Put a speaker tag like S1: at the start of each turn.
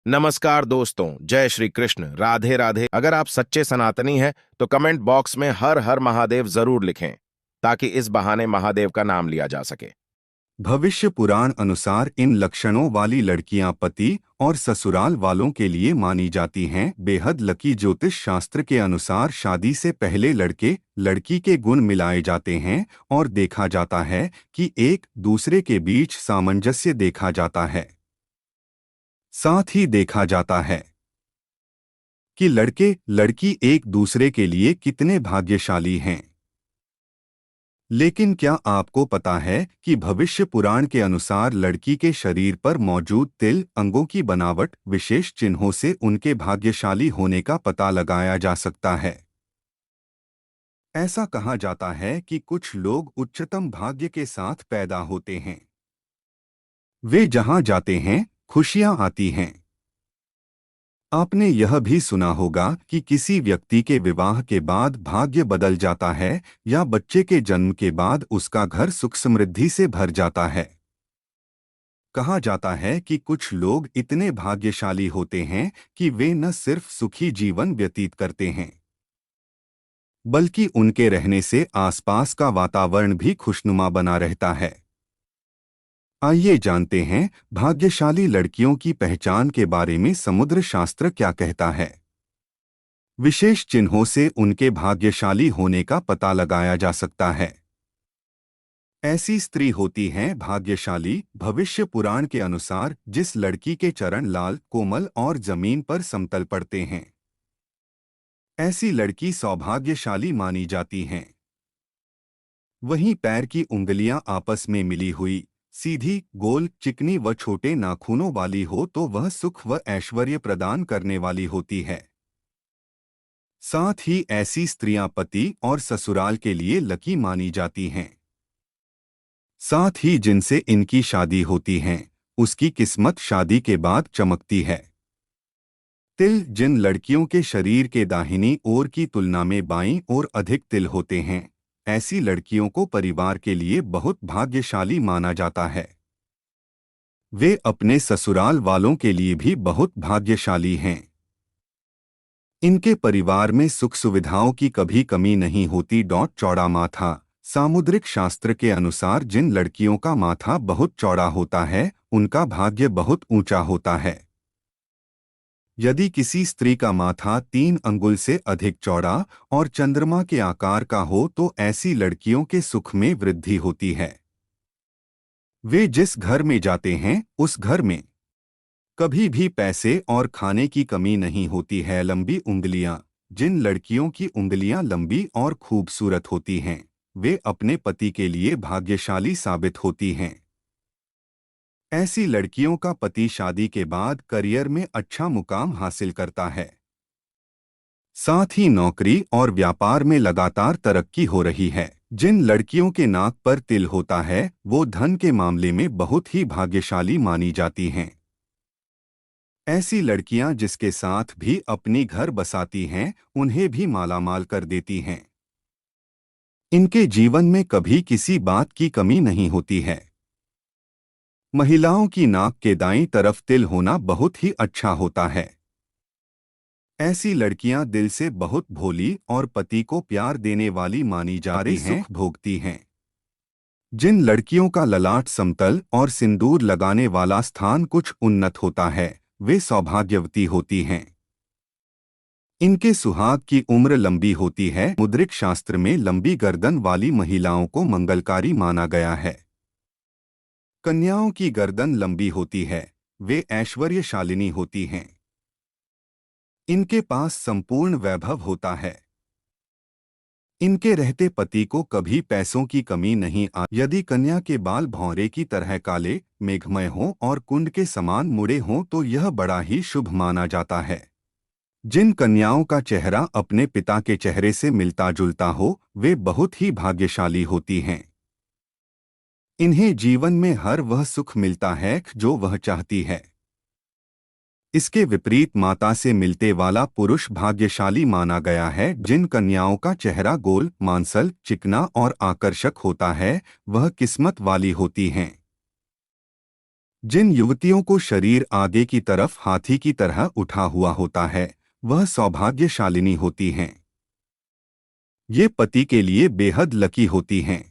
S1: नमस्कार दोस्तों, जय श्री कृष्ण, राधे राधे। अगर आप सच्चे सनातनी हैं तो कमेंट बॉक्स में हर हर महादेव जरूर लिखें ताकि इस बहाने महादेव का नाम लिया जा सके।
S2: भविष्य पुराण अनुसार इन लक्षणों वाली लड़कियां पति और ससुराल वालों के लिए मानी जाती हैं। बेहद लकी ज्योतिष शास्त्र के अनुसार शादी से पहले लड़के लड़की के गुण मिलाए जाते हैं और देखा जाता है कि एक दूसरे के बीच सामंजस्य देखा जाता है। साथ ही देखा जाता है कि लड़के लड़की एक दूसरे के लिए कितने भाग्यशाली हैं। लेकिन क्या आपको पता है कि भविष्य पुराण के अनुसार लड़की के शरीर पर मौजूद तिल अंगों की बनावट विशेष चिन्हों से उनके भाग्यशाली होने का पता लगाया जा सकता है। ऐसा कहा जाता है कि कुछ लोग उच्चतम भाग्य के साथ पैदा होते हैं। वे जहां जाते हैं, खुशियां आती हैं। आपने यह भी सुना होगा कि किसी व्यक्ति के विवाह के बाद भाग्य बदल जाता है या बच्चे के जन्म के बाद उसका घर सुख समृद्धि से भर जाता है। कहा जाता है कि कुछ लोग इतने भाग्यशाली होते हैं कि वे न सिर्फ सुखी जीवन व्यतीत करते हैं, बल्कि उनके रहने से आसपास का वातावरण भी खुशनुमा बना रहता है। आइए जानते हैं भाग्यशाली लड़कियों की पहचान के बारे में समुद्र शास्त्र क्या कहता है। विशेष चिन्हों से उनके भाग्यशाली होने का पता लगाया जा सकता है। ऐसी स्त्री होती हैं भाग्यशाली भविष्य पुराण के अनुसार जिस लड़की के चरण लाल कोमल और जमीन पर समतल पड़ते हैं। ऐसी लड़की सौभाग्यशाली मानी जाती हैं। वहीं पैर की उंगलियां आपस में मिली हुई, सीधी, गोल, चिकनी व छोटे नाखूनों वाली हो तो वह सुख व ऐश्वर्य प्रदान करने वाली होती है। साथ ही ऐसी स्त्रियां पति और ससुराल के लिए लकी मानी जाती हैं। साथ ही जिनसे इनकी शादी होती है उसकी किस्मत शादी के बाद चमकती है। तिल जिन लड़कियों के शरीर के दाहिनी ओर की तुलना में बाईं ओर अधिक तिल होते हैं, ऐसी लड़कियों को परिवार के लिए बहुत भाग्यशाली माना जाता है। वे अपने ससुराल वालों के लिए भी बहुत भाग्यशाली हैं। इनके परिवार में सुख सुविधाओं की कभी कमी नहीं होती। चौड़ा माथा सामुद्रिक शास्त्र के अनुसार जिन लड़कियों का माथा बहुत चौड़ा होता है उनका भाग्य बहुत ऊंचा होता है। यदि किसी स्त्री का माथा 3 अंगुल से अधिक चौड़ा और चंद्रमा के आकार का हो तो ऐसी लड़कियों के सुख में वृद्धि होती है। वे जिस घर में जाते हैं उस घर में कभी भी पैसे और खाने की कमी नहीं होती है। लंबी उंगलियां जिन लड़कियों की उंगलियां लंबी और खूबसूरत होती हैं वे अपने पति के लिए भाग्यशाली साबित होती हैं। ऐसी लड़कियों का पति शादी के बाद करियर में अच्छा मुकाम हासिल करता है। साथ ही नौकरी और व्यापार में लगातार तरक्की हो रही है। जिन लड़कियों के नाक पर तिल होता है वो धन के मामले में बहुत ही भाग्यशाली मानी जाती हैं। ऐसी लड़कियां जिसके साथ भी अपनी घर बसाती हैं उन्हें भी मालामाल कर देती हैं। इनके जीवन में कभी किसी बात की कमी नहीं होती है। महिलाओं की नाक के दाईं तरफ तिल होना बहुत ही अच्छा होता है। ऐसी लड़कियां दिल से बहुत भोली और पति को प्यार देने वाली मानी जाती हैं, सुख भोगती हैं। जिन लड़कियों का ललाट समतल और सिंदूर लगाने वाला स्थान कुछ उन्नत होता है वे सौभाग्यवती होती हैं। इनके सुहाग की उम्र लंबी होती है। मुद्रिक शास्त्र में लंबी गर्दन वाली महिलाओं को मंगलकारी माना गया है। कन्याओं की गर्दन लंबी होती है, वे ऐश्वर्यशालिनी होती हैं। इनके पास संपूर्ण वैभव होता है। इनके रहते पति को कभी पैसों की कमी नहीं आती। यदि कन्या के बाल भौरे की तरह काले मेघमय हों और कुंड के समान मुड़े हों तो यह बड़ा ही शुभ माना जाता है। जिन कन्याओं का चेहरा अपने पिता के चेहरे से मिलता जुलता हो वे बहुत ही भाग्यशाली होती हैं। इन्हें जीवन में हर वह सुख मिलता है जो वह चाहती है। इसके विपरीत माता से मिलते वाला पुरुष भाग्यशाली माना गया है। जिन कन्याओं का चेहरा गोल, मांसल, चिकना और आकर्षक होता है वह किस्मत वाली होती हैं। जिन युवतियों को शरीर आगे की तरफ हाथी की तरह उठा हुआ होता है वह सौभाग्यशालिनी होती हैं। ये पति के लिए बेहद लकी होती हैं।